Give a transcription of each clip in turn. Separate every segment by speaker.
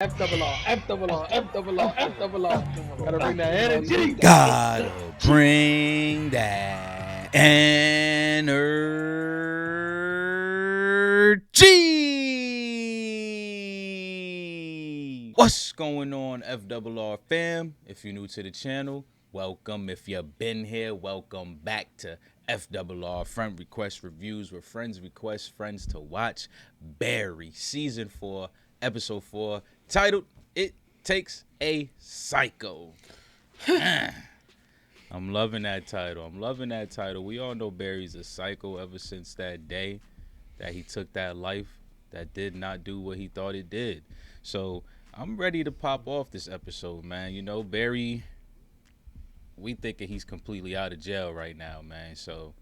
Speaker 1: F double R, F double R, F double R, F double R. Gotta bring that energy.
Speaker 2: Gotta bring that energy. What's going on, FRR fam? If you're new to the channel, welcome. If you've been here, welcome back to FRR Friend Request Reviews, where friends request friends to watch Barry, Season 4, Episode 4, titled It Takes a Psycho. I'm loving that title. We all know Barry's a psycho ever since that day that he took that life that did not do what he thought it did. So I'm ready to pop off this episode, man. You know, Barry, we thinking he's completely out of jail right now, man. So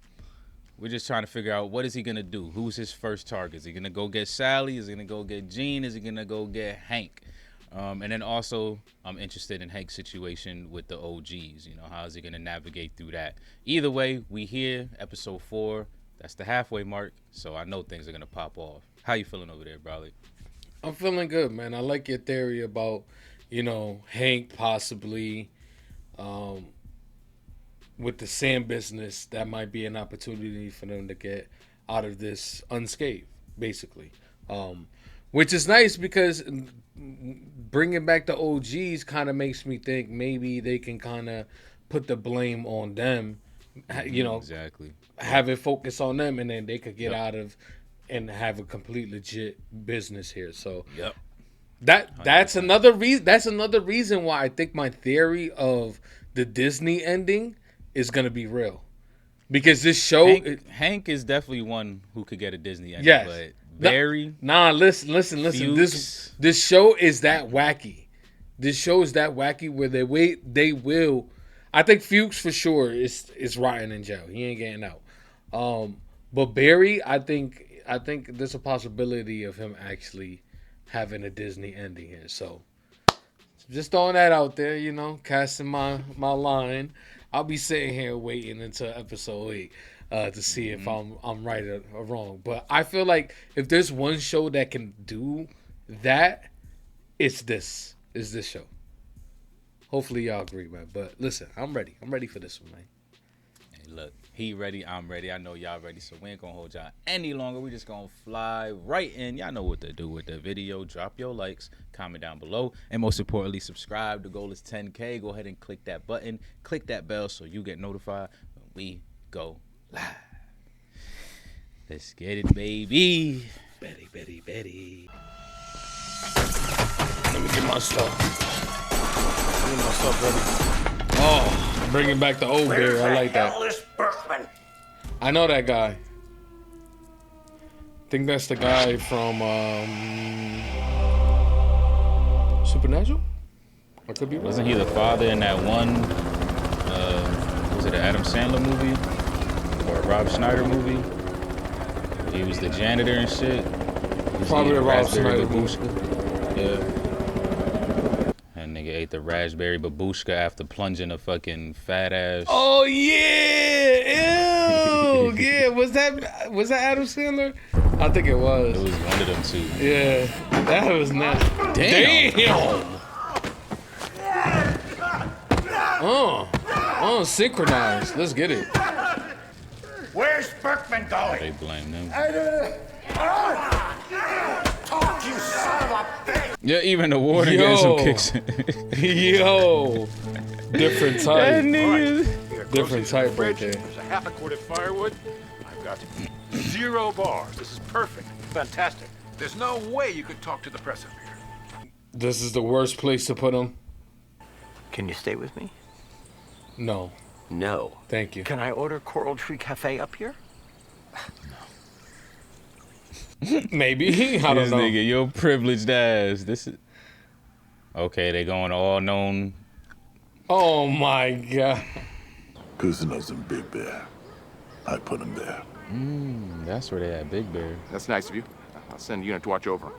Speaker 2: we're just trying to figure out, what is he going to do? Who's his first target? Is he going to go get Sally? Is he going to go get Gene? Is he going to go get Hank? And then also, I'm interested in Hank's situation with the OGs. You know, how is he going to navigate through that? Either way, we here, episode 4. That's the halfway mark, so I know things are going to pop off. How you feeling over there, Bradley?
Speaker 1: I'm feeling good, man. I like your theory about, Hank possibly with the sand business. That might be an opportunity for them to get out of this unscathed, basically. Which is nice because bringing back the OGs kind of makes me think maybe they can kind of put the blame on them,
Speaker 2: Exactly.
Speaker 1: have it focus on them, and then they could get out of and have a complete legit business here. So that's another reason. That's another reason why I think my theory of the Disney ending is gonna be real, because this show
Speaker 2: Hank is definitely one who could get a Disney ending.
Speaker 1: Yes.
Speaker 2: But Barry,
Speaker 1: listen.
Speaker 2: Fuchs.
Speaker 1: This show is that wacky. This show is that wacky where they will. I think Fuchs for sure is rotting in jail. He ain't getting out. But Barry, I think there's a possibility of him actually having a Disney ending here. So just throwing that out there, casting my line. I'll be sitting here waiting until episode 8. To see if I'm right or wrong. But I feel like if there's one show that can do that, it's this show. Hopefully y'all agree, man. But listen, I'm ready. I'm ready for this one, man.
Speaker 2: Hey, look, he ready, I'm ready. I know y'all ready, so we ain't gonna hold y'all any longer. We just gonna fly right in. Y'all know what to do with the video. Drop your likes, comment down below, and most importantly, subscribe. The goal is 10K. Go ahead and click that button. Click that bell so you get notified when we go live. Let's get it, baby. Betty.
Speaker 1: Let me get my stuff. Ready. Oh, bringing back the old beer. I like that. I know that guy. I think that's the guy from Supernatural? I could be wrong.
Speaker 2: Wasn't he the father in that one, was it an Adam Sandler movie? Or a Rob Schneider movie? He was the janitor and shit.
Speaker 1: Probably a Rob Schneider movie.
Speaker 2: Yeah. And nigga ate the raspberry babushka after plunging a fucking fat ass.
Speaker 1: Oh yeah! Ew! Yeah, was that Adam Sandler? I think it was.
Speaker 2: It was one of them two.
Speaker 1: Yeah, that was not. Damn! Synchronized. Let's get it.
Speaker 3: Where's Berkman going?
Speaker 2: They blame them.
Speaker 3: Talk, you son of a bitch!
Speaker 2: Yeah, even the warden getting some kicks.
Speaker 1: Yo, different type.
Speaker 3: Right.
Speaker 1: Different type right there.
Speaker 3: There's a half a quart of firewood. I've got 0 bars. This is perfect. Fantastic. There's no way you could talk to the press up here.
Speaker 1: This is the worst place to put him.
Speaker 4: Can you stay with me?
Speaker 1: No,
Speaker 4: No.
Speaker 1: thank you.
Speaker 4: Can I order Coral Tree Cafe up here?
Speaker 1: Maybe. I don't know.
Speaker 2: Nigga, your privileged ass. This is okay. They going all known.
Speaker 1: Oh my god.
Speaker 5: Cousinos and Big Bear. I put him there.
Speaker 2: That's where they at, Big Bear.
Speaker 6: That's nice of you. I'll send a unit to watch over him.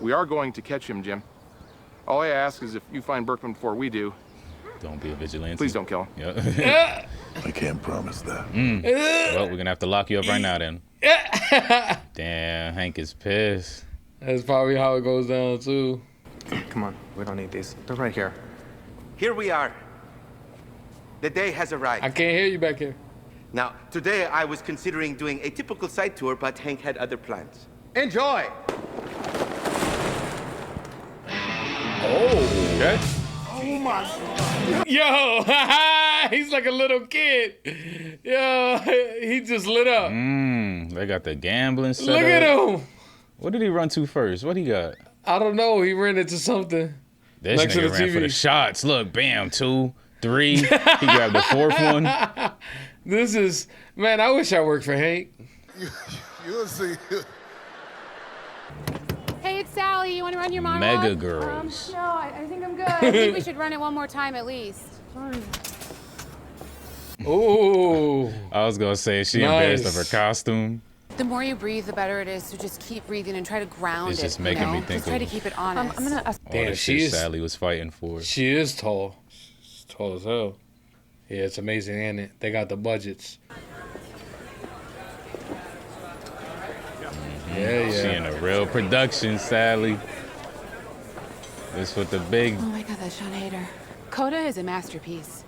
Speaker 6: We are going to catch him, Jim. All I ask is if you find Berkman before we do,
Speaker 2: Don't be a vigilante.
Speaker 6: please don't kill him.
Speaker 2: Yeah.
Speaker 5: I can't promise that.
Speaker 2: Well, we're gonna have to lock you up right now then. Damn, Hank is pissed.
Speaker 1: That's probably how it goes down too.
Speaker 7: Come on, we don't need these. They're right here.
Speaker 8: Here we are. The day has arrived.
Speaker 1: I can't hear you back here.
Speaker 8: Now, today I was considering doing a typical site tour, but Hank had other plans. Enjoy!
Speaker 1: Oh.
Speaker 2: Okay.
Speaker 8: Oh my...
Speaker 1: Yo, he's like a little kid. Yo, he just lit up.
Speaker 2: They got the gambling set
Speaker 1: Look
Speaker 2: up.
Speaker 1: at him.
Speaker 2: What did he run to first? What he got?
Speaker 1: I don't know. He ran into something.
Speaker 2: This
Speaker 1: Next to
Speaker 2: nigga
Speaker 1: the
Speaker 2: ran for
Speaker 1: TV.
Speaker 2: the shots. Look, bam, 2, 3. He grabbed the 4th one.
Speaker 1: This is, man, I wish I worked for Hank.
Speaker 5: You'll see.
Speaker 9: Hey, it's Sally. You want to run your monologue?
Speaker 2: Mega girls.
Speaker 9: No, I think I'm good. I think we should run it one more time at least.
Speaker 1: Ooh.
Speaker 2: I was gonna say she embarrassed of her costume.
Speaker 9: The more you breathe, the better it is. So just keep breathing and try to ground
Speaker 2: It's
Speaker 9: it.
Speaker 2: just making me think
Speaker 9: Just try
Speaker 2: of-
Speaker 9: to keep it honest. I'm gonna.
Speaker 2: All
Speaker 1: Damn,
Speaker 2: the
Speaker 1: she
Speaker 2: shit
Speaker 1: is-
Speaker 2: Sally was fighting for.
Speaker 1: She is tall. She's tall as hell. Yeah, it's amazing, ain't it? They got the budgets. Yeah,
Speaker 2: She in
Speaker 1: yeah.
Speaker 2: a real production, Sally. This with the big.
Speaker 9: Oh my God, that's Sean Hader. Coda is a masterpiece.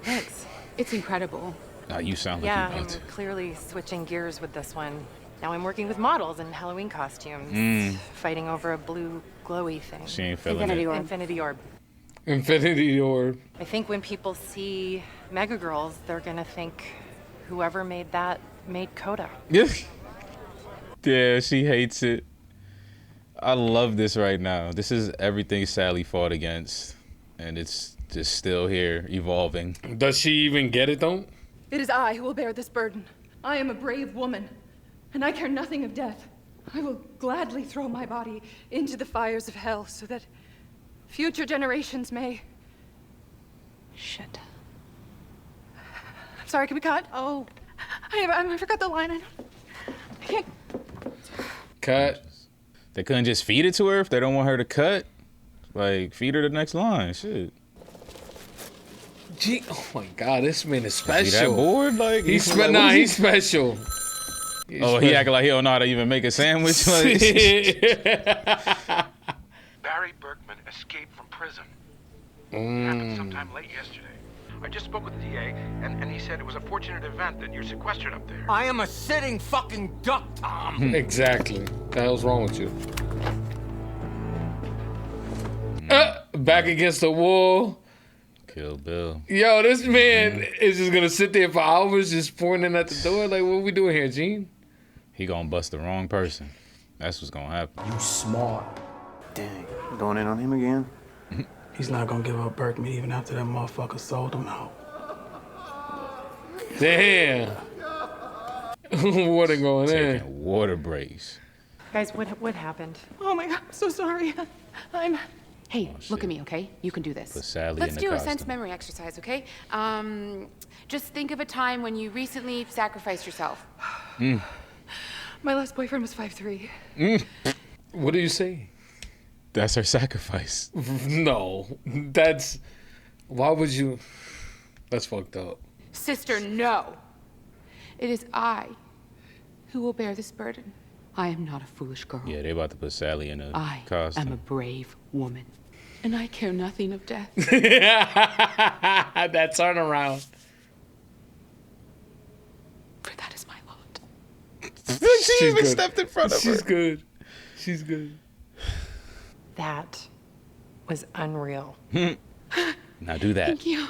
Speaker 9: Thanks. It's incredible.
Speaker 2: Oh, you sound like
Speaker 10: Yeah,
Speaker 2: you
Speaker 10: I'm
Speaker 2: about to.
Speaker 10: clearly switching gears with this one. Now I'm working with models in Halloween costumes, fighting over a blue glowy thing.
Speaker 2: She ain't feeling
Speaker 9: Infinity
Speaker 2: it.
Speaker 9: Orb.
Speaker 10: Infinity Orb.
Speaker 1: Infinity Orb.
Speaker 10: I think when people see Mega Girls, they're gonna think whoever made that made Coda.
Speaker 2: Yeah, she hates it. I love this right now. This is everything Sally fought against, and it's just still here, evolving.
Speaker 1: Does she even get it, though?
Speaker 11: It is I who will bear this burden. I am a brave woman, and I care nothing of death. I will gladly throw my body into the fires of hell so that future generations may...
Speaker 10: Shit.
Speaker 11: I'm sorry, can we cut? Oh, I forgot the line. I can't...
Speaker 1: Cut.
Speaker 2: They couldn't just feed it to her if they don't want her to cut. Like, feed her the next line. Shit.
Speaker 1: Gee, oh my God, this man is
Speaker 2: Is he that
Speaker 1: special.
Speaker 2: bored? Like,
Speaker 1: He's
Speaker 2: like, what is he-
Speaker 1: he's special.
Speaker 2: Oh, he acting like he don't know how to even make a sandwich. Like,
Speaker 3: Barry Berkman escaped from prison. Happened sometime late yesterday. I just spoke with the DA, and he said it was a fortunate event that you're sequestered up there.
Speaker 8: I am a sitting fucking duck, Tom.
Speaker 1: Exactly. What the hell's wrong with you? Back against the wall.
Speaker 2: Kill Bill.
Speaker 1: Yo, this man is just gonna sit there for hours just pointing at the door. Like, what we doing here, Gene?
Speaker 2: He gonna bust the wrong person. That's what's gonna happen.
Speaker 7: You smart.
Speaker 4: Dang, going in on him again?
Speaker 7: He's not gonna give up Berkman even after that motherfucker sold him out.
Speaker 1: Damn. What going in?
Speaker 2: Taking water breaks.
Speaker 10: Guys, what happened?
Speaker 11: Oh my God, I'm so sorry. I'm...
Speaker 9: Hey, look at me, okay? You can do this.
Speaker 2: Put Sally
Speaker 9: Let's
Speaker 2: in the
Speaker 9: do a
Speaker 2: costume.
Speaker 9: sense memory exercise, okay? Just think of a time when you recently sacrificed yourself.
Speaker 11: My last boyfriend was 5'3".
Speaker 1: What do you say?
Speaker 2: That's her sacrifice.
Speaker 1: No, that's. Why would you? That's fucked up.
Speaker 9: Sister, no. It is I who will bear this burden. I am not a foolish girl.
Speaker 2: Yeah, they about to put Sally in a
Speaker 9: I
Speaker 2: costume.
Speaker 9: am a brave woman. And I care nothing of death.
Speaker 1: That turnaround.
Speaker 9: For that is my lot.
Speaker 2: She even
Speaker 1: good.
Speaker 2: stepped in front of her.
Speaker 1: She's good. She's good.
Speaker 10: That was unreal.
Speaker 2: Now do that.
Speaker 9: Thank you.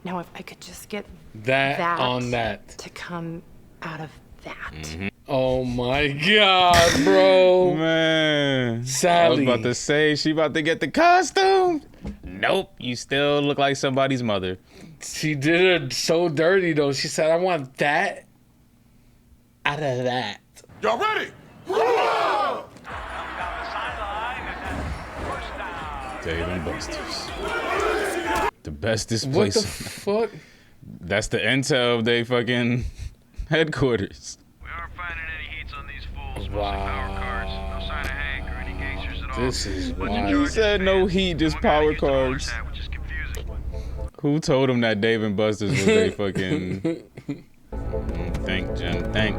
Speaker 10: Now, if I could just get
Speaker 1: That on that.
Speaker 10: to come out of that.
Speaker 1: Oh my God, bro.
Speaker 2: Man. I was
Speaker 1: Sally.
Speaker 2: about to say, she about to get the costume. Nope, you still look like somebody's mother.
Speaker 1: She did her so dirty though. She said, "I want that out of that."
Speaker 5: Y'all ready?
Speaker 2: Dave and Buster's. The best
Speaker 1: What the
Speaker 2: displacement.
Speaker 1: fuck?
Speaker 2: That's the intel of they fucking headquarters.
Speaker 3: We aren't finding any heats on these fools.
Speaker 1: Wow.
Speaker 3: No sign of Hank or any gangsters at all.
Speaker 1: This is
Speaker 2: He
Speaker 1: wild.
Speaker 2: said no heat, just
Speaker 3: One guy
Speaker 2: power
Speaker 3: gets the horse
Speaker 2: cards.
Speaker 3: hat, which is confusing.
Speaker 2: Who told him that Dave and Buster's was they fucking think, Jim, think.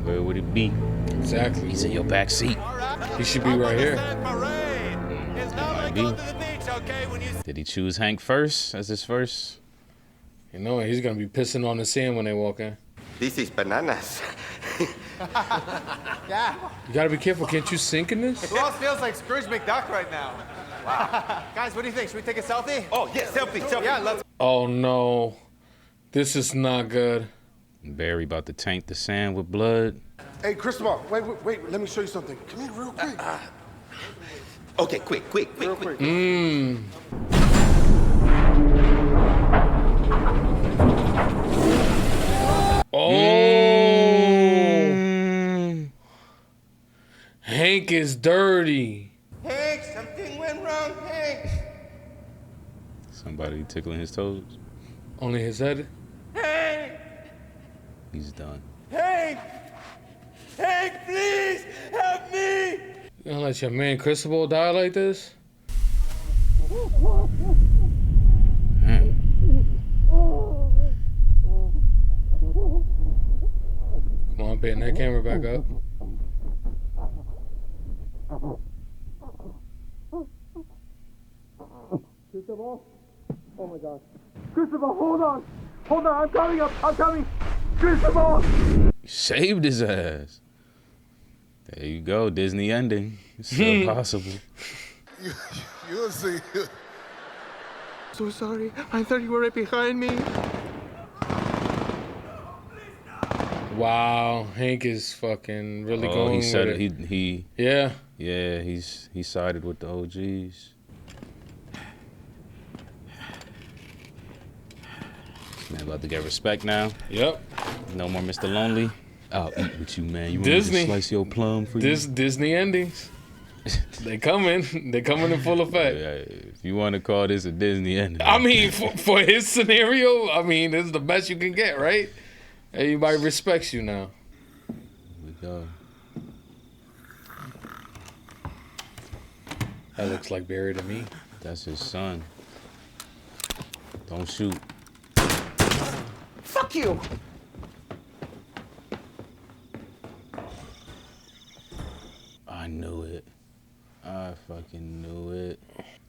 Speaker 2: Where would it be?
Speaker 1: Exactly.
Speaker 2: He's in your back seat.
Speaker 1: He should be right here.
Speaker 2: be. Did he choose Hank first as his first?
Speaker 1: You know, he's gonna be pissing on the sand when they walk in.
Speaker 8: This is bananas.
Speaker 12: Yeah.
Speaker 1: You gotta be careful. Can't you sink in this?
Speaker 12: Who else feels like Scrooge McDuck right now? Wow. Guys, what do you think? Should we take a selfie?
Speaker 8: Oh, yeah, selfie.
Speaker 12: Yeah, let's.
Speaker 1: Oh no, this is not good.
Speaker 2: Barry about to taint the sand with blood.
Speaker 13: Hey, Cristobal, wait. Let me show you something. Come here real quick.
Speaker 8: Okay, quick.
Speaker 1: Oh, Hank is dirty.
Speaker 8: Hank, something went wrong, Hank.
Speaker 2: Somebody tickling his toes.
Speaker 1: Only his head.
Speaker 8: Hank,
Speaker 2: He's done.
Speaker 8: Hank, please help me.
Speaker 1: You gonna let your man Cristobal die like this? Come on, pin that camera back up.
Speaker 13: Cristobal? Oh my God. Cristobal, hold on, I'm coming. Cristobal!
Speaker 2: You saved his ass. There you go, Disney ending. It's still possible.
Speaker 13: You'll see.
Speaker 8: So sorry. I thought you were right behind me.
Speaker 1: Wow, Hank is fucking really going.
Speaker 2: He said
Speaker 1: with
Speaker 2: it. He
Speaker 1: Yeah.
Speaker 2: Yeah, he sided with the OGs. Man, about to get respect now.
Speaker 1: Yep.
Speaker 2: No more Mr. Lonely. I'll eat with you, man. You want
Speaker 1: Disney.
Speaker 2: me to slice your plum for you?
Speaker 1: Disney endings. They coming. They coming in full effect.
Speaker 2: If you want to call this a Disney ending.
Speaker 1: I mean, for his scenario, I mean, this is the best you can get, right? Everybody respects you now.
Speaker 2: Here we go.
Speaker 1: That looks like Barry to me.
Speaker 2: That's his son. Don't shoot.
Speaker 12: Fuck you!
Speaker 2: I knew it. I fucking knew it.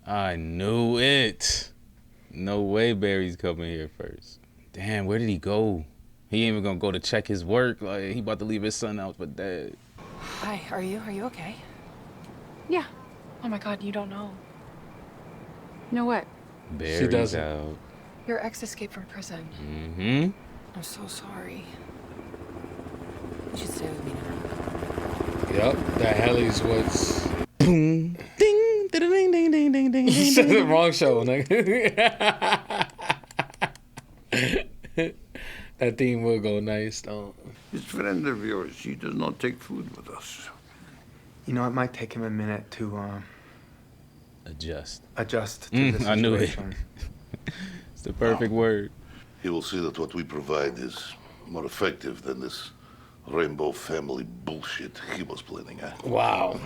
Speaker 2: I knew it. No way Barry's coming here first. Damn, where did he go? He ain't even gonna go to check his work. Like, he about to leave his son out for dead.
Speaker 10: Hi, are you okay?
Speaker 9: Yeah.
Speaker 10: Oh my God, you don't know.
Speaker 9: You know what?
Speaker 2: Barry's
Speaker 1: doesn't.
Speaker 2: out.
Speaker 10: Your ex escaped from prison.
Speaker 2: Mm-hmm.
Speaker 10: I'm so sorry. You should stay with me now.
Speaker 1: Yep, that Helly's what's.
Speaker 2: Boom. Ding. Ding. Ding. Ding. Ding. Ding. Ding.
Speaker 1: You said the wrong show, nigga. That theme will go nice, though.
Speaker 5: This friend of yours, he does not take food with us.
Speaker 14: You know, it might take him a minute to
Speaker 2: Adjust.
Speaker 14: adjust to the
Speaker 2: I knew it.
Speaker 14: situation.
Speaker 2: It's the perfect word.
Speaker 5: He will see that what we provide is more effective than this rainbow family bullshit he was planning, huh?
Speaker 1: Wow.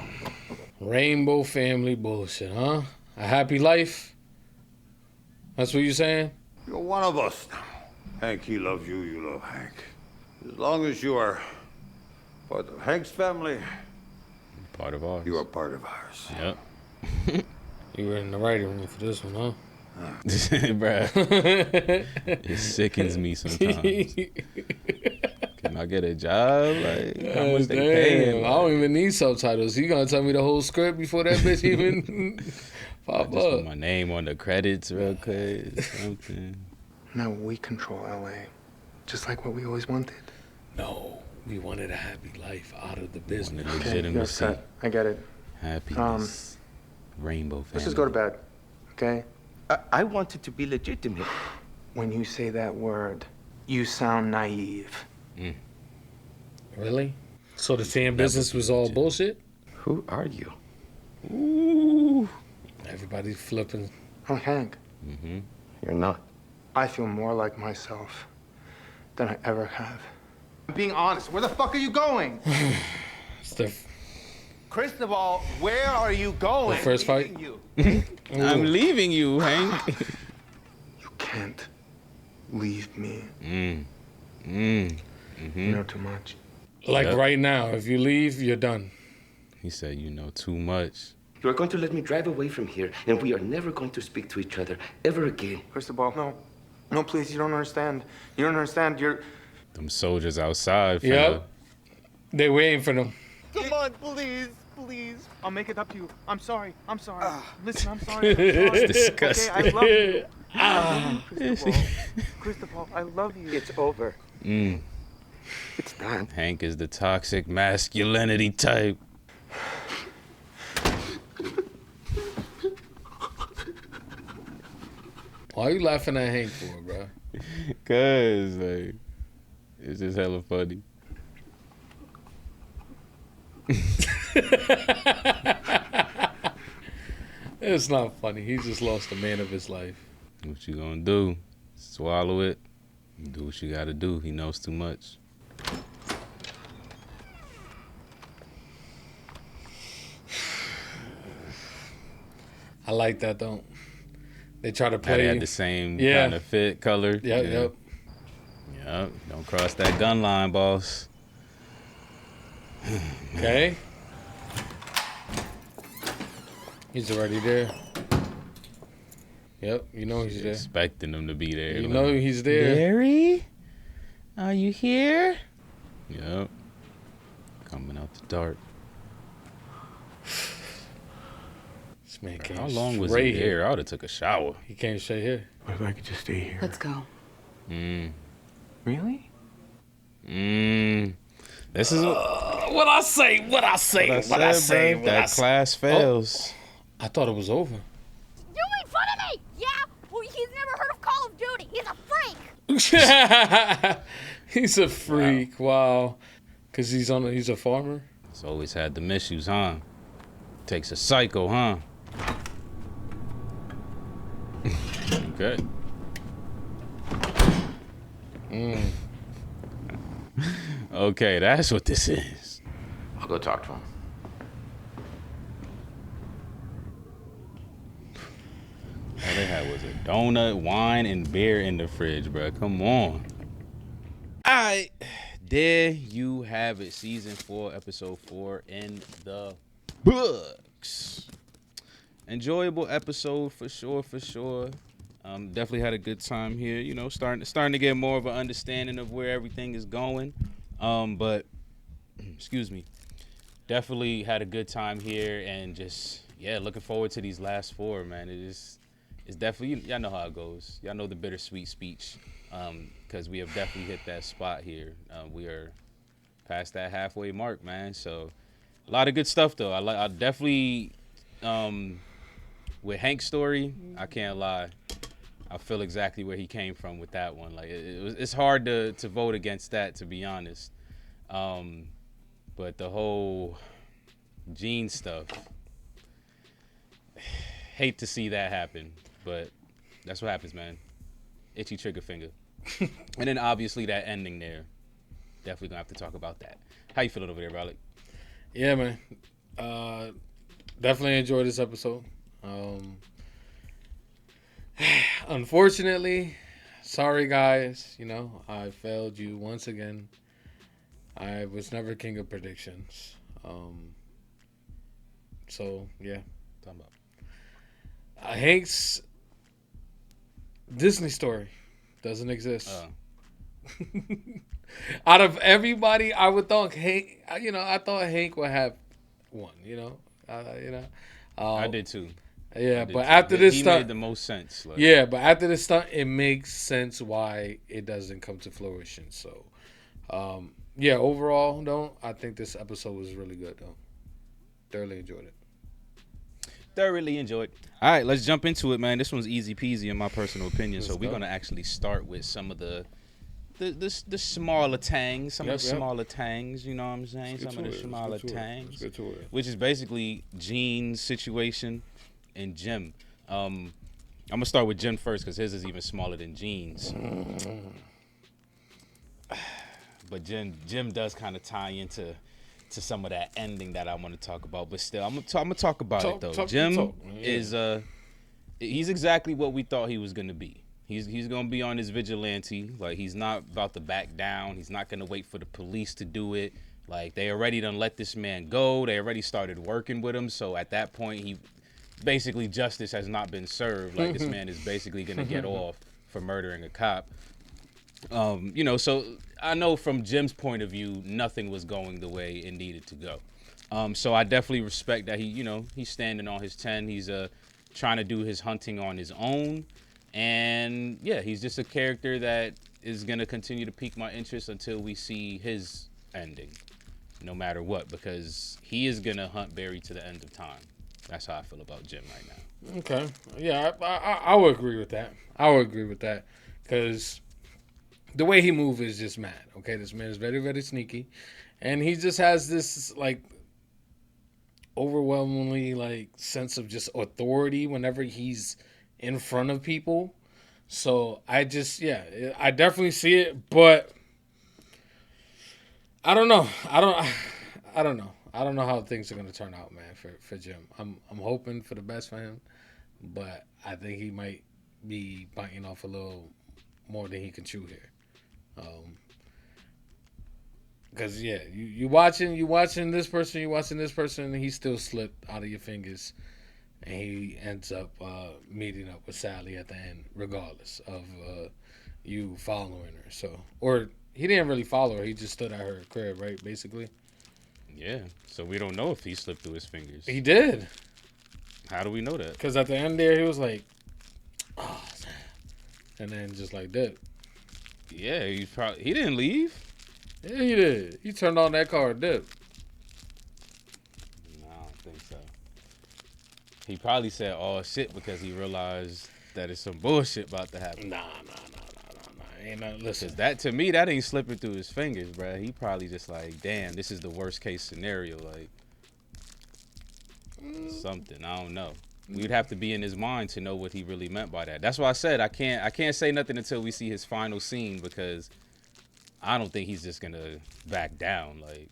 Speaker 1: Rainbow family bullshit, huh? A happy life? That's what you saying?
Speaker 5: You're one of us now. Hank, he loves you, you love Hank. As long as you are part of Hank's family,
Speaker 2: Part of ours.
Speaker 5: you are part of ours.
Speaker 2: Yep.
Speaker 1: You were in the writing room for this one, huh?
Speaker 2: Bruh. It sickens me sometimes. Can I get a job? Like, how much they paying?
Speaker 1: I don't even need subtitles. You gonna tell me the whole script before that bitch even pop
Speaker 2: Just put
Speaker 1: up?
Speaker 2: my name on the credits real quick. Or something.
Speaker 14: No, we control LA. Just like what we always wanted.
Speaker 1: No, we wanted a happy life out of the business.
Speaker 2: Wanted
Speaker 14: Okay, you're
Speaker 2: legitimacy.
Speaker 14: upset. I get it.
Speaker 2: Happiness. Rainbow family.
Speaker 14: Let's just go to bed, okay?
Speaker 8: I wanted to be legitimate.
Speaker 14: When you say that word, you sound naive.
Speaker 1: Really? So the fan business was all bullshit?
Speaker 8: Who are you?
Speaker 1: Ooh. Everybody's flipping.
Speaker 14: I'm Hank.
Speaker 2: Mm-hmm.
Speaker 8: You're not.
Speaker 14: I feel more like myself than I ever have.
Speaker 12: I'm being honest. Where the fuck are you going?
Speaker 1: It's the
Speaker 12: Cristobal, where are you going?
Speaker 1: The first fight?
Speaker 12: You.
Speaker 2: I'm leaving you, Hank.
Speaker 14: You can't leave me.
Speaker 2: Mm-hmm.
Speaker 14: You know too much.
Speaker 1: like
Speaker 2: Yep.
Speaker 1: right now. If you leave, you're done.
Speaker 2: He said, you know too much.
Speaker 15: You are going to let me drive away from here, and we are never going to speak to each other ever again.
Speaker 14: Cristobal, no. No, please, you don't understand. You don't understand. You're...
Speaker 2: Them soldiers outside.
Speaker 1: Yep. They waiting for them.
Speaker 12: Come on, please, please. I'll make it up to you. I'm sorry. I'm sorry. Listen, I'm sorry. I'm sorry.
Speaker 2: It's disgusting.
Speaker 12: Okay, I love you. I love you, Cristobal. Cristobal, I love you.
Speaker 15: It's over. It's done.
Speaker 2: Hank is the toxic masculinity type.
Speaker 1: Why are you laughing at Hank for, bro?
Speaker 2: Cause like, it's just hella funny.
Speaker 1: It's not funny. He just lost the man of his life.
Speaker 2: What you gonna do? Swallow it. Do what you gotta do. He knows too much.
Speaker 1: I like that though. They try to play.
Speaker 2: They had the same kind of fit, color.
Speaker 1: Yep.
Speaker 2: Don't cross that gun line, boss.
Speaker 1: Okay. He's already there. Yep, you know he's there.
Speaker 2: Expecting him to be there.
Speaker 1: You know he's there.
Speaker 2: Barry? Are you here? Yep. Coming out the dark.
Speaker 1: This man came
Speaker 2: How long was he here? I would have took a shower.
Speaker 1: He came straight here.
Speaker 14: What if I could just stay here?
Speaker 9: Let's go.
Speaker 14: Really?
Speaker 2: This is
Speaker 1: what I say.
Speaker 2: That class fails.
Speaker 1: I thought it was over.
Speaker 16: You made fun of me! Yeah? Well, he's never heard of Call of Duty. He's a freak!
Speaker 1: He's a freak. Wow. Cause he's a farmer.
Speaker 2: He's always had them issues, huh? Takes a psycho, huh? Okay. Okay, that's what this is.
Speaker 15: I'll go talk to him.
Speaker 2: All they had was a donut, wine, and beer in the fridge, bro. Come on. All right. There you have it. Season 4, episode 4 in the books. Enjoyable episode for sure. Definitely had a good time here. You know, starting to get more of an understanding of where everything is going. But excuse me. Definitely had a good time here, and just looking forward to these last 4, man. It's definitely, y'all know how it goes. Y'all know the bittersweet speech, because we have definitely hit that spot here. We are past that halfway mark, man. So a lot of good stuff though. I definitely with Hank's story, I can't lie. I feel exactly where he came from with that one. Like it's hard to vote against that, to be honest. But the whole Gene stuff, hate to see that happen, but that's what happens, man. Itchy trigger finger. And then obviously that ending there, definitely gonna have to talk about that. How you feeling over there, Alec?
Speaker 1: Yeah, man. Definitely enjoyed this episode. Unfortunately, sorry guys, you know, I failed you once again. I was never king of predictions. So yeah.
Speaker 2: Talking about
Speaker 1: Hank's Disney story doesn't exist. Out of everybody, I would thought Hank. I thought Hank would have one.
Speaker 2: I did too.
Speaker 1: Yeah, but after this stunt,
Speaker 2: he made the most sense. Like.
Speaker 1: Yeah, but after this stunt, it makes sense why it doesn't come to fruition. So, overall, though, I think this episode was really good, though. Thoroughly enjoyed it.
Speaker 2: All right, let's jump into it, man. This one's easy peasy in my personal opinion. So we're gonna actually start with some of the smaller tangs, smaller tangs. You know what I'm saying? Some of the smaller tangs, which is basically Gene's situation and Jim. I'm gonna start with Jim first because his is even smaller than Gene's. But Jim does kind of tie into some of that ending that I want to talk about. But still, I'm gonna talk about it though. Jim is he's exactly what we thought he was gonna be. He's gonna be on his vigilante. Like, he's not about to back down. He's not gonna wait for the police to do it. Like, they already done let this man go. They already started working with him. So at that point, he basically, justice has not been served. Like, this man is basically going to get off for murdering a cop. You know, so I know from Jim's point of view, nothing was going the way it needed to go. So I definitely respect that he's standing on his 10. He's trying to do his hunting on his own. And yeah, he's just a character that is going to continue to pique my interest until we see his ending, no matter what, because he is going to hunt Barry to the end of time. That's how I feel about Jim right now.
Speaker 1: Okay. Yeah, I would agree with that. I would agree with that because the way he moves is just mad. Okay, this man is very, very sneaky. And he just has this, like, overwhelmingly, like, sense of just authority whenever he's in front of people. So I definitely see it, but I don't know. I don't know. I don't know how things are going to turn out, man, for Jim. I'm hoping for the best for him, but I think he might be biting off a little more than he can chew here. Because you watching this person, and he still slipped out of your fingers, and he ends up meeting up with Sally at the end, regardless of you following her. So, or he didn't really follow her; he just stood at her crib, right? Basically.
Speaker 2: Yeah. So we don't know if he slipped through his fingers.
Speaker 1: He did.
Speaker 2: How do we know that?
Speaker 1: Because at the end there, he was like, "Oh," and then just like that.
Speaker 2: Yeah, he didn't leave.
Speaker 1: Yeah, he did. He turned on that car and dipped.
Speaker 2: No, I don't think so. He probably said, "Oh shit," because he realized that it's some bullshit about to happen.
Speaker 1: Nah. Ain't nothing. Listen,
Speaker 2: that to me, that ain't slipping through his fingers, bro. He probably just like, damn, this is the worst case scenario, like something. I don't know. We'd have to be in his mind to know what he really meant by that. That's why I said I can't say nothing until we see his final scene, because I don't think he's just gonna back down. Like,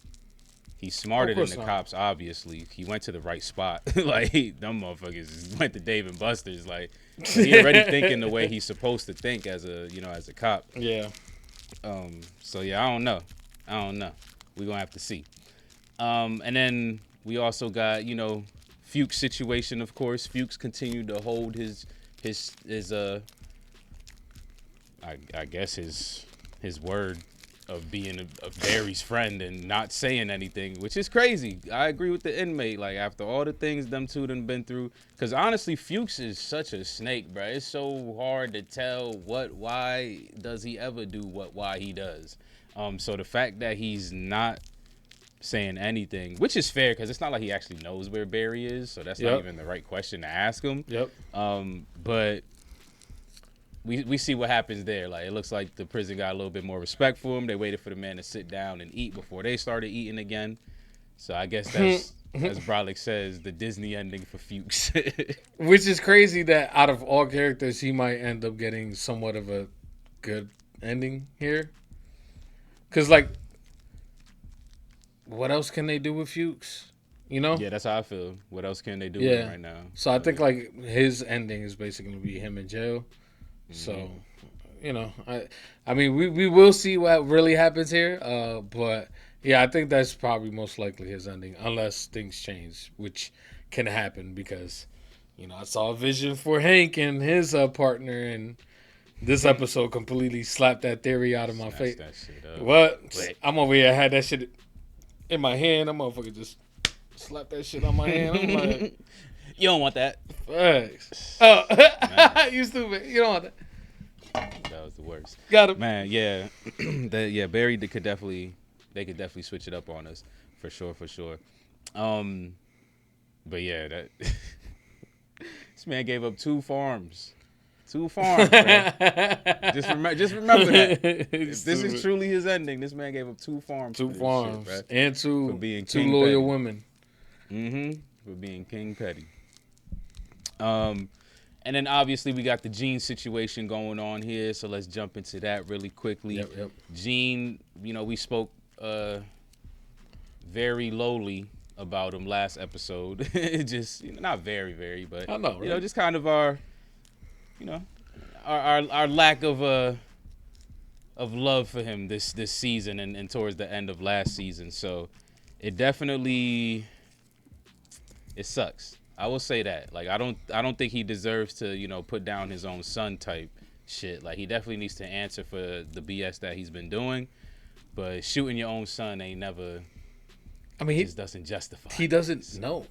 Speaker 2: he's smarter than the cops, obviously. He went to the right spot. Like, them motherfuckers went to Dave and Buster's. Like, he already thinking the way he's supposed to think as a cop.
Speaker 1: Yeah.
Speaker 2: So yeah, I don't know. We're gonna have to see. And then we also got, Fuchs' situation, of course. Fuchs continued to hold his I guess his word of being a Barry's friend and not saying anything, which is crazy. I agree with the inmate. Like, after all the things them two done been through, because honestly, Fuchs is such a snake, bro. It's so hard to tell why does he ever do why he does. So the fact that he's not saying anything, which is fair, because it's not like he actually knows where Barry is, so that's not even the right question to ask him.
Speaker 1: Yep.
Speaker 2: But we see what happens there. Like, it looks like the prison got a little bit more respect for him. They waited for the man to sit down and eat before they started eating again. So I guess that's, as Brolic says, the Disney ending for Fuchs.
Speaker 1: Which is crazy that out of all characters, he might end up getting somewhat of a good ending here. Because, like, what else can they do with Fuchs?
Speaker 2: Yeah, that's how I feel. What else can they do with him right now?
Speaker 1: So I think, like, his ending is basically going to be him in jail. So, I mean, we will see what really happens here. But, yeah, I think that's probably most likely his ending, unless things change, which can happen because, I saw a vision for Hank and his partner, and this episode completely slapped that theory out of my face.
Speaker 2: That shit up.
Speaker 1: What? I'm over here. I had that shit in my hand. I'm motherfucker just slap that shit on my hand. I'm like,
Speaker 2: you don't want that.
Speaker 1: Thanks. Oh, you stupid. You don't want that.
Speaker 2: That was the worst.
Speaker 1: Got him.
Speaker 2: Man, yeah. Barry could definitely switch it up on us. For sure. But yeah, that this man gave up 2 farms. 2 farms, man. Just remember that. If this is truly his ending, this man gave up 2 farms.
Speaker 1: 2 farms.
Speaker 2: Shit,
Speaker 1: and 2
Speaker 2: for being
Speaker 1: two
Speaker 2: King
Speaker 1: loyal
Speaker 2: Petty.
Speaker 1: women.
Speaker 2: For being King Petty. And then obviously we got the Gene situation going on here, so let's jump into that really quickly.
Speaker 1: Yep.
Speaker 2: Gene, we spoke very lowly about him last episode. Just not very, but
Speaker 1: I know, right?
Speaker 2: Just kind of our lack of love for him this season and towards the end of last season. So it definitely sucks. I will say that. Like I don't think he deserves to, put down his own son type shit. Like he definitely needs to answer for the BS that he's been doing. But shooting your own son ain't never. I mean, he just doesn't justify.
Speaker 1: He doesn't know.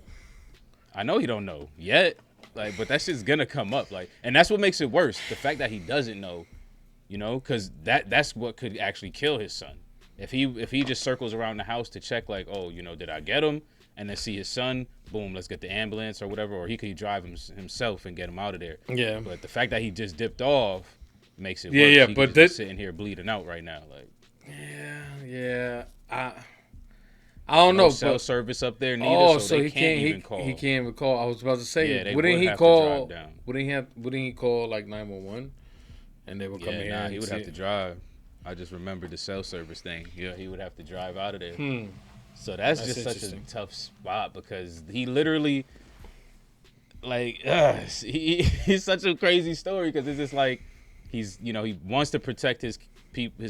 Speaker 2: I know he don't know yet. Like, but that shit's gonna come up. Like, and that's what makes it worse. The fact that he doesn't know, because that's what could actually kill his son. If he just circles around the house to check, like, oh, did I get him? And then see his son, boom, let's get the ambulance or whatever, or he could drive himself and get him out of there.
Speaker 1: Yeah.
Speaker 2: But the fact that he just dipped off makes it worse.
Speaker 1: Yeah,
Speaker 2: he
Speaker 1: but
Speaker 2: just sitting here bleeding out right now, like.
Speaker 1: Yeah. I don't know.
Speaker 2: Cell service up there neither, so he can't even call.
Speaker 1: He can't even call. I was about to say,
Speaker 2: they
Speaker 1: wouldn't
Speaker 2: would
Speaker 1: he
Speaker 2: have
Speaker 1: call?
Speaker 2: to drive down.
Speaker 1: Wouldn't he call like 911, and they would come here?
Speaker 2: Nah, he would have to drive. I just remembered the cell service thing. Yeah, he would have to drive out of there. So that's just such a tough spot because he literally, like, he's such a crazy story because it's just like he wants to protect his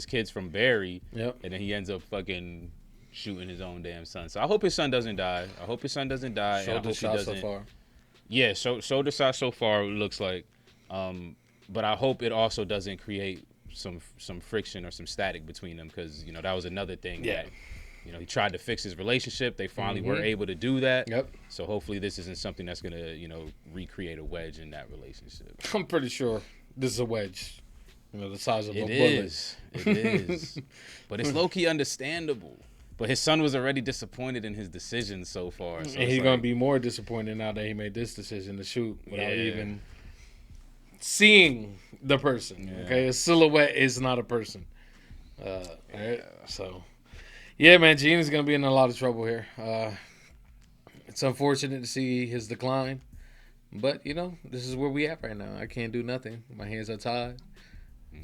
Speaker 2: kids from Barry, and then he ends up fucking shooting his own damn son. So I hope his son doesn't die.
Speaker 1: Shoulder shot so far.
Speaker 2: Yeah, shoulder shot so far looks like. But I hope it also doesn't create some friction or some static between them because that was another thing.
Speaker 1: Yeah.
Speaker 2: That, he tried to fix his relationship. They finally were able to do that.
Speaker 1: Yep.
Speaker 2: So hopefully this isn't something that's gonna recreate a wedge in that relationship.
Speaker 1: I'm pretty sure this is a wedge. The size of a bullet.
Speaker 2: It is. But it's low-key understandable. But his son was already disappointed in his decisions so far. So
Speaker 1: and he's going to be more disappointed now that he made this decision to shoot without even seeing the person. Yeah. Okay? A silhouette is not a person. Right? So, yeah, man, Gene is going to be in a lot of trouble here. It's unfortunate to see his decline. But, this is where we at right now. I can't do nothing. My hands are tied.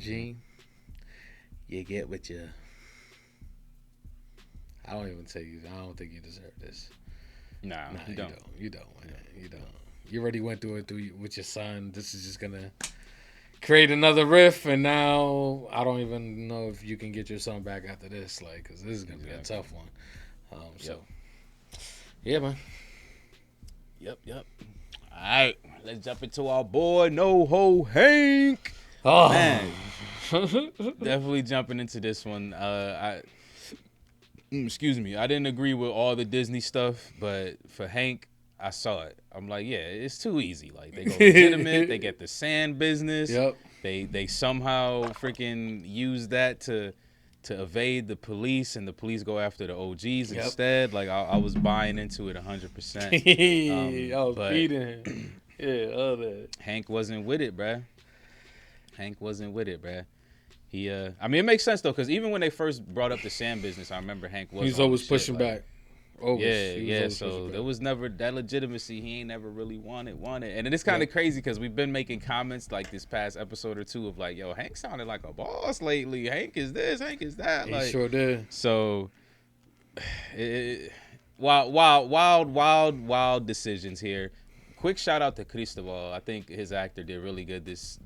Speaker 1: Gene, you get what you... I don't even tell you. I don't think you deserve this.
Speaker 2: Nah, you don't.
Speaker 1: You don't, man. You don't. You already went through it with your son. This is just going to create another rift, and now I don't even know if you can get your son back after this, because this is going to be a tough one. So, yeah, man.
Speaker 2: Yep. All right, let's jump into our boy, No-Ho Hank.
Speaker 1: Oh,
Speaker 2: man. Definitely jumping into this one. Excuse me. I didn't agree with all the Disney stuff, but for Hank, I saw it. I'm like, yeah, it's too easy. Like, they go legitimate. They get the sand business.
Speaker 1: Yep.
Speaker 2: They somehow freaking use that to evade the police, and the police go after the OGs instead. Like, I was buying into it 100%.
Speaker 1: I was beating him. Yeah, all that.
Speaker 2: Hank wasn't with it, bruh. He, I mean, it makes sense though, because even when they first brought up the sand business, I remember Hank was.
Speaker 1: He's always pushing back.
Speaker 2: So there was never that legitimacy. He ain't never really wanted, and it's kind of crazy because we've been making comments like this past episode or two of like, yo, Hank sounded like a boss lately. Hank is this, Hank is that.
Speaker 1: He sure did.
Speaker 2: So, wild decisions here. Quick shout out to Cristobal. I think his actor did really good this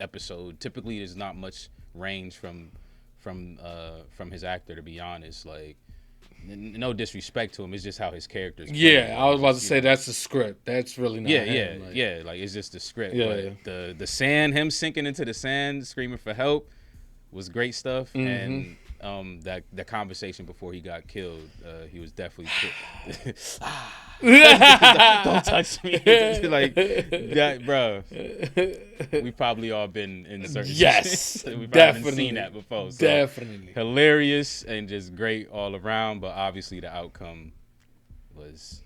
Speaker 2: episode. Typically, there's not much range from his actor, to be honest. Like, no disrespect to him, it's just how his character's played.
Speaker 1: Yeah, I was about to say that's the script. That's really not him.
Speaker 2: Like it's just the script. But the sand, him sinking into the sand, screaming for help, was great stuff. And that conversation before he got killed, he was definitely don't touch me. Like that, bro. We probably all been in certain we've definitely seen that before. So
Speaker 1: definitely
Speaker 2: hilarious and just great all around, but obviously the outcome was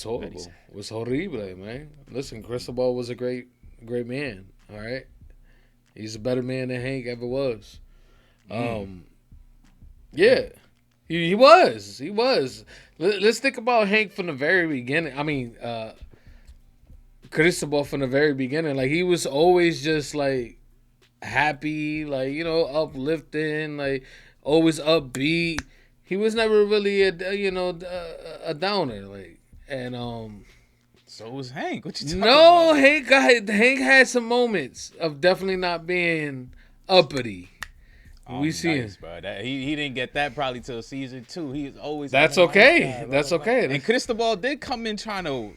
Speaker 1: horrible. It was horrible, man. Listen, Cristobal was a great man. All right, he's a better man than Hank ever was. Yeah, he was. Let's think about Hank from the very beginning. I mean, Cristobal from the very beginning. Like, he was always just, like, happy, like, uplifting, like, always upbeat. He was never really a downer, like, and
Speaker 2: so was Hank. What you talking about?
Speaker 1: Hank had some moments of definitely not being uppity. We see
Speaker 2: nice, bro. He didn't get that probably till season 2. He was always.
Speaker 1: That's okay. That's okay.
Speaker 2: And Cristobal did come in trying to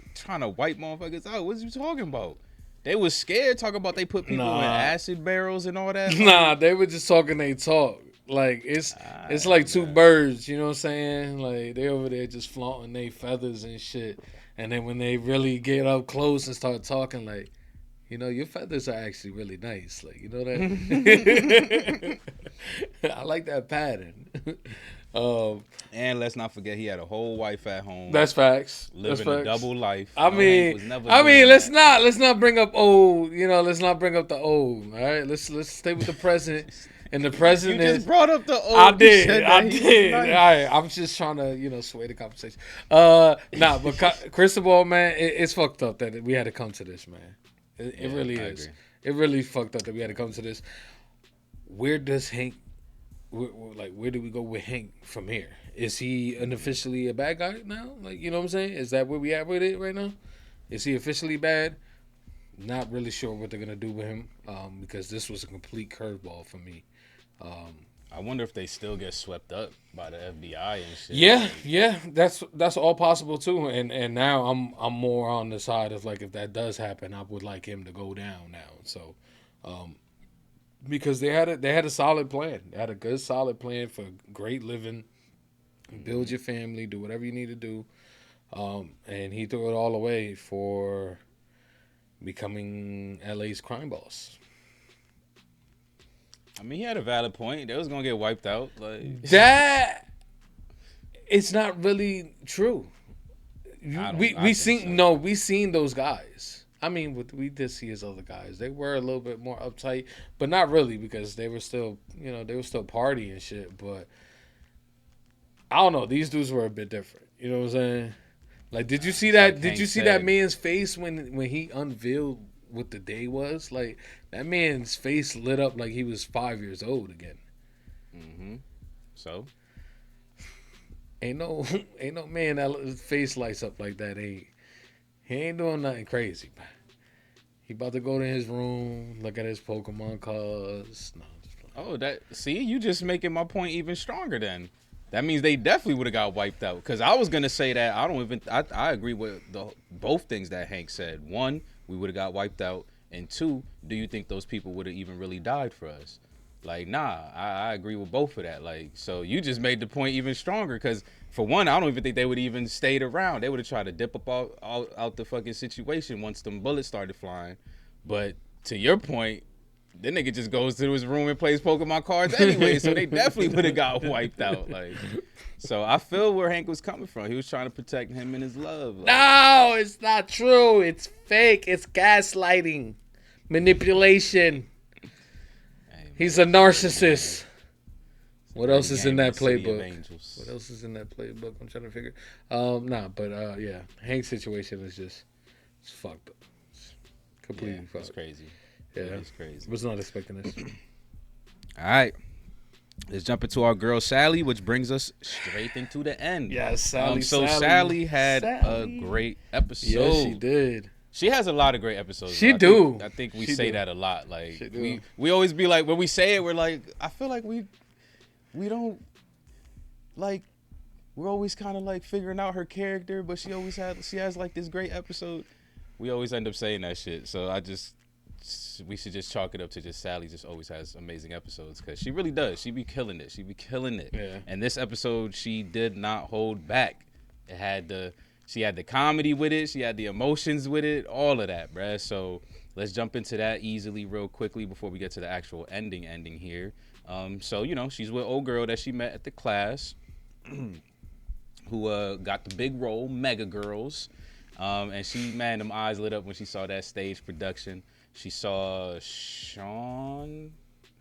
Speaker 2: wipe motherfuckers out. What you talking about? They was scared talking about they put people in acid barrels and all that.
Speaker 1: Nah, they were just talking they talk. Like it's like two birds, you know what I'm saying? Like they over there just flaunting their feathers and shit. And then when they really get up close and start talking, like, you know, your feathers are actually really nice. Like, you know that? I like that pattern.
Speaker 2: And let's not forget he had a whole wife at home.
Speaker 1: That's facts.
Speaker 2: Living
Speaker 1: That's
Speaker 2: a double life.
Speaker 1: I mean, let's not bring up old. You know, let's not bring up the old. All right, let's stay with the present. And the president.
Speaker 2: You just brought up the old.
Speaker 1: I did. Nice. All right, I'm just trying to sway the conversation. But Cristobal, man, it's fucked up that we had to come to this, man. It really is. It really fucked up that we had to come to this. Where does Hank? Where do we go with Hank from here? Is he officially a bad guy now? Like, you know what I'm saying? Is that where we at with it right now? Is he officially bad? Not really sure what they're gonna do with him, because this was a complete curveball for me.
Speaker 2: I wonder if they still get swept up by the FBI and shit.
Speaker 1: Yeah, that's all possible too. And now I'm more on the side of like, if that does happen, I would like him to go down now. So, because they had a solid plan. They had a good solid plan for great living, build your family, do whatever you need to do, and he threw it all away for becoming LA's crime boss.
Speaker 2: I mean, he had a valid point. They was gonna get wiped out. Like
Speaker 1: that, it's not really true. We seen those guys. I mean, we did see his other guys. They were a little bit more uptight, but not really, because they were still, partying and shit. But I don't know. These dudes were a bit different. You know what I'm saying? Like, did you see that? Did you see that man's face when he unveiled what the day was? Like, that man's face lit up like he was 5 years old again.
Speaker 2: Mm-hmm. So,
Speaker 1: ain't no man that face lights up like that. He ain't doing nothing crazy. He about to go to his room, look at his Pokemon cards.
Speaker 2: See, you just making my point even stronger then. That means they definitely would have got wiped out. Because I was going to say that I agree with both things that Hank said. One, we would have got wiped out. And two, do you think those people would have even really died for us? Like, nah, I agree with both of that. Like, so you just made the point even stronger. Because for one, I don't even think they would have even stayed around. They would have tried to dip up out the fucking situation once them bullets started flying. But to your point, the nigga just goes to his room and plays Pokemon cards anyway, so they definitely would have got wiped out. Like, so I feel where Hank was coming from. He was trying to protect him and his love. Like,
Speaker 1: no, it's not true. It's fake. It's gaslighting, manipulation. He's a narcissist. What else is in that playbook? What else is in that playbook? I'm trying to figure. Yeah, Hank's situation is just fucked up. It's completely fucked.
Speaker 2: It's crazy.
Speaker 1: Yeah,
Speaker 2: it's crazy.
Speaker 1: Was not expecting this.
Speaker 2: All right, let's jump into our girl Sally, which brings us straight into the end.
Speaker 1: Yeah, Sally.
Speaker 2: Sally had a great episode.
Speaker 1: Yeah, she did.
Speaker 2: She has a lot of great episodes.
Speaker 1: I
Speaker 2: think we say that a lot. Like we always be like, when we say it, we're like, I feel like we don't like. We're always kind of like figuring out her character, but she has like this great episode. We always end up saying that shit. So we should just chalk it up to just Sally just always has amazing episodes, because she really does. She be killing it.
Speaker 1: Yeah.
Speaker 2: And this episode, she did not hold back. She had the comedy with it. She had the emotions with it. All of that, bruh. So let's jump into that easily real quickly before we get to the actual ending here. So, she's with old girl that she met at the class who got the big role, Mega Girls. And them eyes lit up when she saw that stage production. She saw Sean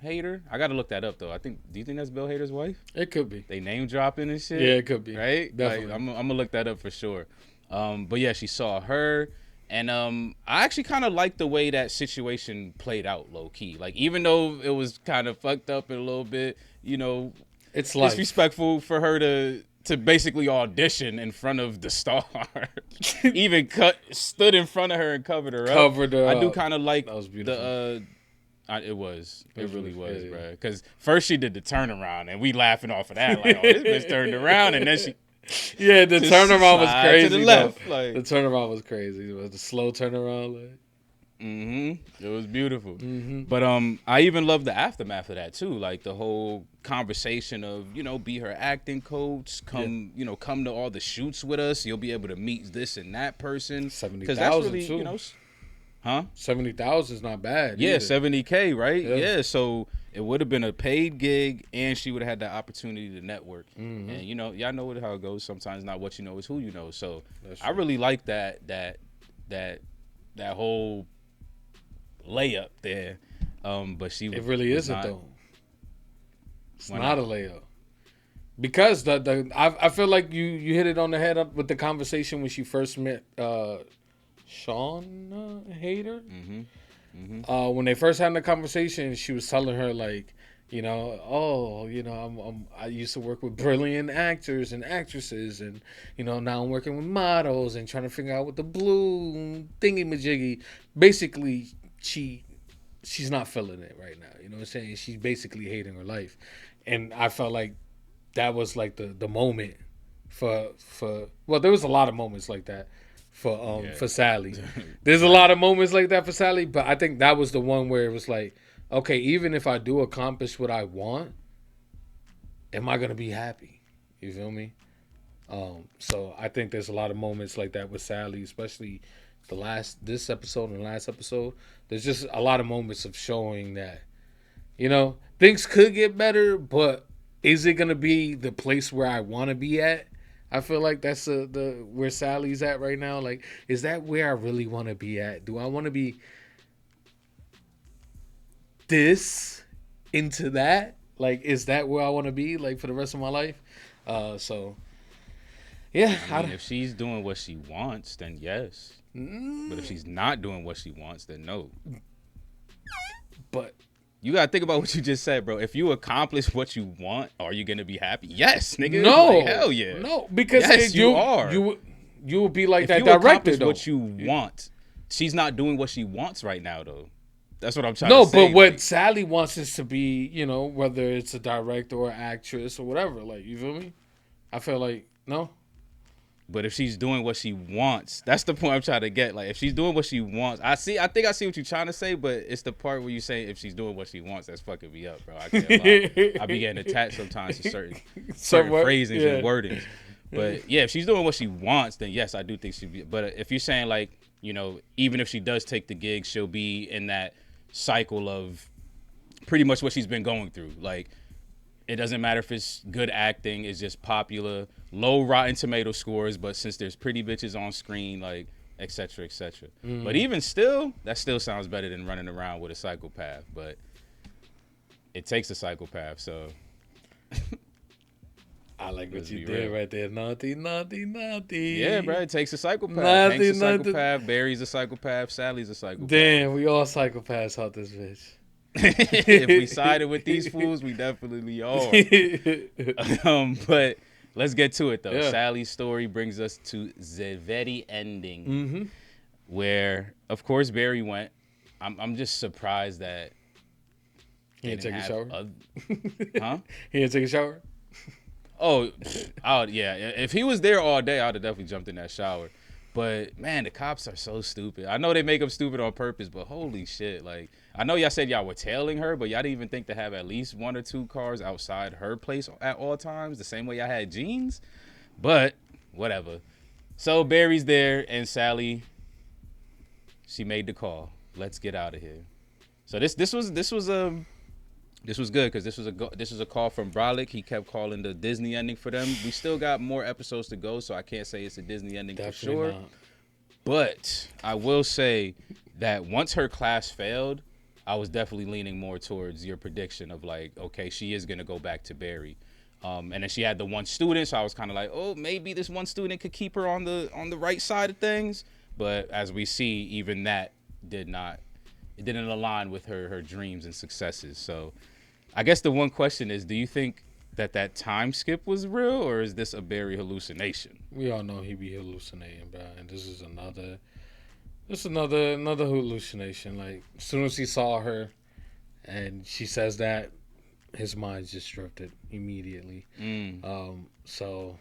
Speaker 2: Hader. I gotta look that up though. Do you think that's Bill Hader's wife?
Speaker 1: It could be.
Speaker 2: They name dropping and shit.
Speaker 1: Yeah, it could be.
Speaker 2: Right?
Speaker 1: Definitely.
Speaker 2: Like, I'm gonna look that up for sure. But yeah, she saw her, and I actually kind of liked the way that situation played out, low key. Like, even though it was kind of fucked up in a little bit,
Speaker 1: it's like
Speaker 2: disrespectful for her to basically audition in front of the star. Even stood in front of her and covered her up. I do kind of like It was. It really was,
Speaker 1: yeah.
Speaker 2: bro. Because first she did the turnaround, and we laughing off of that, like, oh, this bitch turned around, and then she.
Speaker 1: Yeah, the
Speaker 2: just
Speaker 1: turnaround was
Speaker 2: slide
Speaker 1: crazy.
Speaker 2: to the left,
Speaker 1: though.
Speaker 2: like
Speaker 1: The turnaround was crazy. It was the slow turnaround. Like.
Speaker 2: It was beautiful.
Speaker 1: Mm-hmm.
Speaker 2: But I even love the aftermath of that too. Like the whole conversation of, be her acting coach, come to all the shoots with us. You'll be able to meet this and that person.
Speaker 1: 70,000 really, too.
Speaker 2: Huh?
Speaker 1: 70,000 is not bad.
Speaker 2: Yeah,
Speaker 1: either.
Speaker 2: $70K, right? Yeah. So it would have been a paid gig, and she would have had that opportunity to network.
Speaker 1: Mm-hmm.
Speaker 2: And y'all know how it goes. Sometimes not what you know is who you know. So I really like that whole layup there, but
Speaker 1: it really isn't though. It's not a layup because I feel like you hit it on the head up with the conversation when she first met Sean Hader. When they first had the conversation, she was telling her like, I used to work with brilliant actors and actresses, and now I'm working with models and trying to figure out what the blue thingy majiggy. Basically, she's not feeling it right now. You know what I'm saying? She's basically hating her life. And I felt like that was like the moment for well, there was a lot of moments like that for Sally. There's a lot of moments like that for Sally, but I think that was the one where it was like, okay, even if I do accomplish what I want, am I gonna be happy? You feel me? So I think there's a lot of moments like that with Sally, especially this episode and the last episode. There's just a lot of moments of showing that, things could get better, but is it gonna be the place where I want to be at? I feel like that's the where Sally's at right now. Like, is that where I really want to be at? Do I want to be this into that? Like, is that where I want to be like for the rest of my life? So yeah,
Speaker 2: I mean, if she's doing what she wants, then yes. But if she's not doing what she wants, then no.
Speaker 1: But
Speaker 2: you gotta think about what you just said, bro. If you accomplish what you want, are you gonna be happy? Yes, nigga.
Speaker 1: No,
Speaker 2: like, hell yeah.
Speaker 1: No, because
Speaker 2: yes, you are.
Speaker 1: You will be like
Speaker 2: if
Speaker 1: that
Speaker 2: you
Speaker 1: director. Though.
Speaker 2: What you want, she's not doing what she wants right now, though. That's what I'm trying
Speaker 1: to
Speaker 2: say. No,
Speaker 1: but what Sally wants is to be, whether it's a director or actress or whatever. Like, you feel me? I feel like no.
Speaker 2: But if she's doing what she wants, that's the point I'm trying to get. Like, if she's doing what she wants, I think I see what you're trying to say, but it's the part where you say if she's doing what she wants, that's fucking me up, bro. I can't lie. I be getting attached sometimes to certain phrasings and wordings. But yeah, if she's doing what she wants, then yes, I do think she'd be. But if you're saying like, even if she does take the gig, she'll be in that cycle of pretty much what she's been going through. Like, it doesn't matter if it's good acting, it's just popular, low Rotten Tomato scores, but since there's pretty bitches on screen, like, et cetera, et cetera. But even still, that still sounds better than running around with a psychopath. But it takes a psychopath, so.
Speaker 1: I like what you did right there. Naughty, naughty, naughty.
Speaker 2: Yeah, bro, it takes a psychopath.
Speaker 1: Naughty,
Speaker 2: Hank's a psychopath, Barry's a psychopath, Sally's a psychopath.
Speaker 1: Damn, we all psychopaths out this bitch.
Speaker 2: If we sided with these fools, we definitely are. But let's get to it, though. Yeah. Sally's story brings us to the very ending, where, of course, Barry went. I'm just surprised that
Speaker 1: he didn't take a shower.
Speaker 2: Huh?
Speaker 1: He didn't take a shower.
Speaker 2: Oh, yeah. If he was there all day, I would have definitely jumped in that shower. But, man, the cops are so stupid. I know they make them stupid on purpose, but holy shit. Like, I know y'all said y'all were tailing her, but y'all didn't even think to have at least 1 or 2 cars outside her place at all times, the same way y'all had Jeans. But, whatever. So, Barry's there, and Sally, she made the call. Let's get out of here. So, this was good because this was a call from Brolic. He kept calling the Disney ending for them. We still got more episodes to go, so I can't say it's a Disney ending for sure. Not. But I will say that once her class failed, I was definitely leaning more towards your prediction of like, okay, she is gonna go back to Barry. And then she had the one student, so I was kind of like, oh, maybe this one student could keep her on the right side of things. But as we see, even that didn't align with her dreams and successes. So I guess the one question is, do you think that time skip was real, or is this a Barry hallucination?
Speaker 1: We all know he be hallucinating, bro, and this is another hallucination. Like, as soon as he saw her and she says that his mind just drifted immediately. So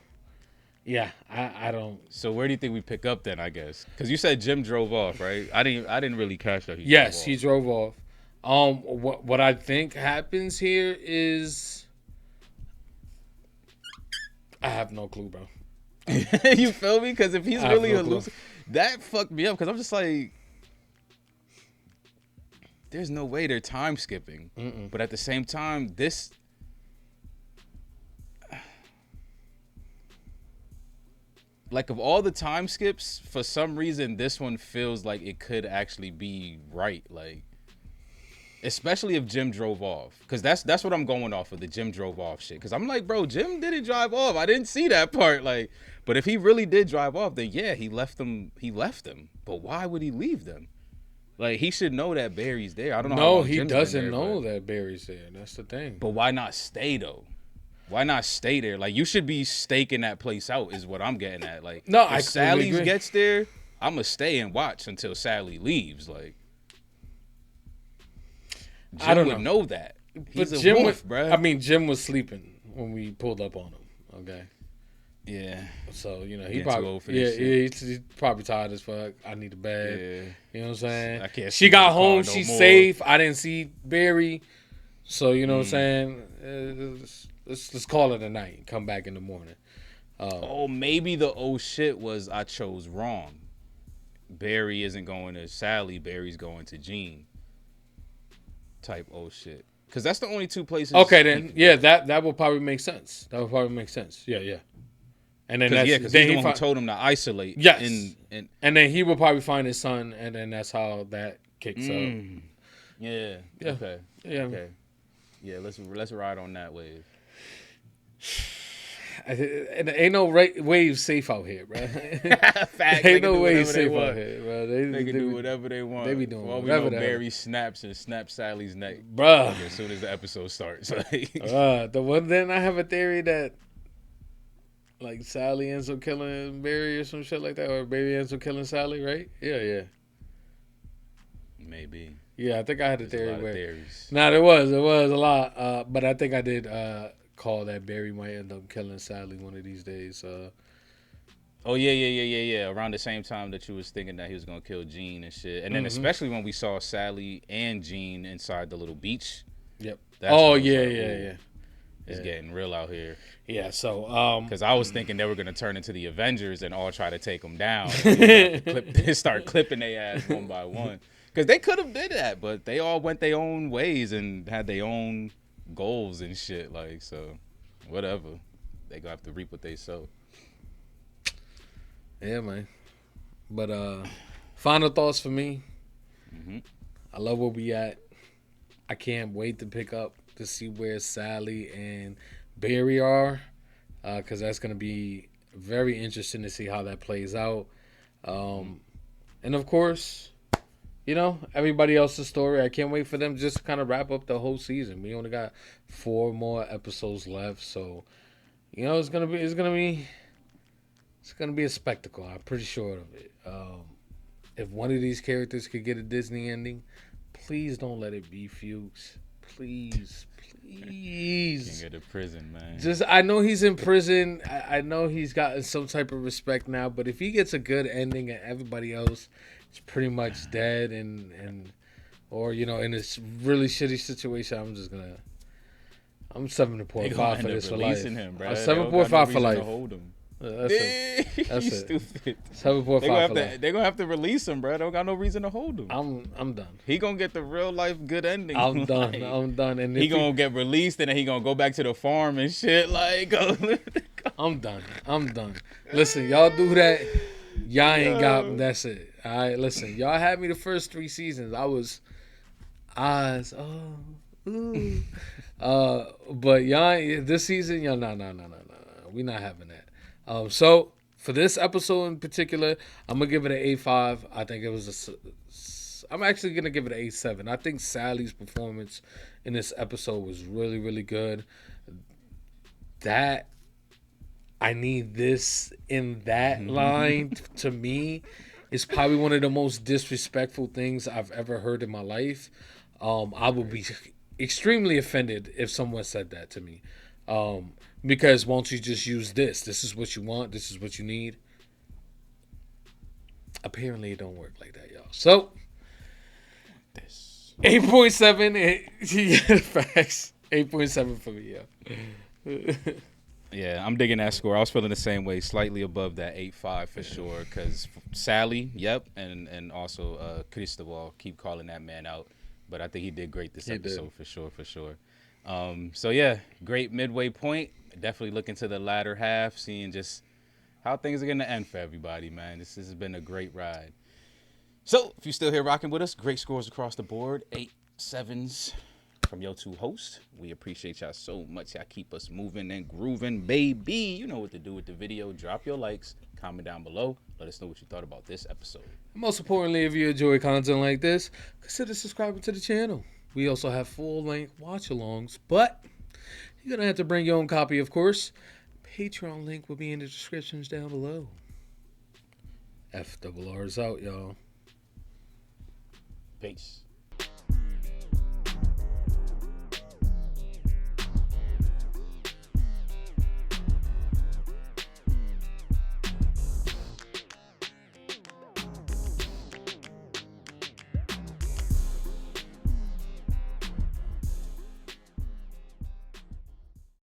Speaker 1: yeah, I don't.
Speaker 2: So where do you think we pick up then? I guess because you said Jim drove off, right? I didn't really catch that.
Speaker 1: He drove off. What I think happens here is I have no clue, bro.
Speaker 2: You feel me? Because if he's really hallucinating, that fucked me up. Because I'm just like, there's no way they're time skipping. But at the same time, this. Like, of all the time skips, for some reason, this one feels like it could actually be right. Like, especially if Jim drove off. Because that's what I'm going off of, the Jim drove off shit. Because I'm like, bro, Jim didn't drive off. I didn't see that part. Like, but if he really did drive off, then yeah, he left them. But why would he leave them? Like, he should know that Barry's there. I don't know.
Speaker 1: No, he doesn't know that Barry's there. That's the thing.
Speaker 2: But why not stay, though? Why not stay there? Like, you should be staking that place out is what I'm getting at. Like,
Speaker 1: no,
Speaker 2: if Sally gets there, I'm going to stay and watch until Sally leaves. Like, Jim
Speaker 1: I don't
Speaker 2: would know that. He's
Speaker 1: but
Speaker 2: a
Speaker 1: Jim
Speaker 2: wolf, bruh.
Speaker 1: I mean, Jim was sleeping when we pulled up on him. Okay.
Speaker 2: Yeah.
Speaker 1: So, you know, he
Speaker 2: Getting
Speaker 1: probably
Speaker 2: too old for this shit.
Speaker 1: he's probably tired as fuck. I need a bed.
Speaker 2: Yeah.
Speaker 1: You know what I'm saying?
Speaker 2: I can't
Speaker 1: She
Speaker 2: sleep
Speaker 1: got
Speaker 2: in the car
Speaker 1: home.
Speaker 2: no
Speaker 1: She's
Speaker 2: more.
Speaker 1: safe. I didn't see Barry. So, you know what I'm saying? Let's call it a night and come back in the morning.
Speaker 2: Oh, maybe the oh shit was I chose wrong. Barry isn't going to Sally. Barry's going to Gene. Type oh shit. Because that's the only two places.
Speaker 1: Okay, then. Yeah, that will probably make sense. That would probably make sense. Yeah. And then
Speaker 2: because he's the one who told him to isolate.
Speaker 1: Yes.
Speaker 2: And
Speaker 1: then he will probably find his son, and then that's how that kicks up.
Speaker 2: Yeah. Okay.
Speaker 1: Yeah.
Speaker 2: Okay. Yeah. Let's ride on that wave.
Speaker 1: And ain't no wave safe out here, bro.
Speaker 2: Fact,
Speaker 1: ain't no wave safe out here, bro.
Speaker 2: They can do whatever they want.
Speaker 1: They be doing
Speaker 2: well,
Speaker 1: whatever.
Speaker 2: We know Barry snaps Sally's neck,
Speaker 1: bruh.
Speaker 2: As soon as the episode starts.
Speaker 1: The one then I have a theory that like Sally ends up killing Barry or some shit like that, or Barry ends up killing Sally, right? Yeah.
Speaker 2: Maybe.
Speaker 1: Yeah, I think I had a theory.
Speaker 2: A lot of theories.
Speaker 1: Nah, there was a lot. But I think I did call that Barry might end up killing Sally one of these days.
Speaker 2: Oh yeah. Around the same time that you was thinking that he was gonna kill Gene and shit, and then especially when we saw Sally and Gene inside the little beach.
Speaker 1: Yep.
Speaker 2: Yeah. It's getting real out here.
Speaker 1: Yeah. So
Speaker 2: because I was thinking they were gonna turn into the Avengers and all try to take them down, start clipping their ass one by one. Because they could have did that, but they all went their own ways and had their own goals and shit. Like, so whatever, they gonna have to reap what they sow.
Speaker 1: Yeah, man. But final thoughts for me. I love where we at. I can't wait to pick up to see where Sally and Barry are, because that's gonna be very interesting to see how that plays out. And of course, you know, everybody else's story. I can't wait for them just to kind of wrap up the whole season. We only got 4 more episodes left, so you know it's gonna be a spectacle. I'm pretty sure of it. If one of these characters could get a Disney ending, please don't let it be Fuchs. Please.
Speaker 2: Can't get to prison, man.
Speaker 1: I know he's in prison. I know he's gotten some type of respect now, but if he gets a good ending and everybody else is pretty much dead or you know in this really shitty situation, I'm 7.5 for this for life.
Speaker 2: Him, bro.
Speaker 1: 7.5 for life.
Speaker 2: Hold him.
Speaker 1: That's it.
Speaker 2: Stupid.
Speaker 1: 7.5 for life.
Speaker 2: They're gonna have to release him, bro. They don't got no reason to hold him.
Speaker 1: I'm done.
Speaker 2: He gonna get the real life good ending.
Speaker 1: I'm done. I'm done. And
Speaker 2: he gonna get released, and then he gonna go back to the farm and shit. Like,
Speaker 1: I'm done. Listen, y'all do that. Y'all ain't got me. That's it. All right, listen. Y'all had me the first 3 seasons. I was eyes. But y'all this season, y'all no. We not having that. So for this episode in particular, I'm gonna give it an A5. I think it was I'm actually gonna give it an A7. I think Sally's performance in this episode was really, really good. That I need this in that line to me is probably one of the most disrespectful things I've ever heard in my life. I would be extremely offended if someone said that to me. Because won't you just use this? This is what you want. This is what you need. Apparently, it don't work like that, y'all. So, 8.7. Facts. 8.7 for me, yo.
Speaker 2: Yeah, I'm digging that score. I was feeling the same way, slightly above that 8.5 for sure. Because Sally, yep, and also Cristobal, keep calling that man out. But I think he did great this episode for sure. So yeah, great midway point. Definitely looking to the latter half, seeing just how things are going to end for everybody, man. This has been a great ride. So if you're still here rocking with us, great scores across the board. 8 7s from your two hosts. We appreciate y'all so much. Y'all keep us moving and grooving, baby. You know what to do with the video. Drop your likes, comment down below. Let us know what you thought about this episode.
Speaker 1: Most importantly, if you enjoy content like this, consider subscribing to the channel. We also have full-length watch-alongs, but you're going to have to bring your own copy, of course. Patreon link will be in the descriptions down below. FRR is out, y'all.
Speaker 2: Peace.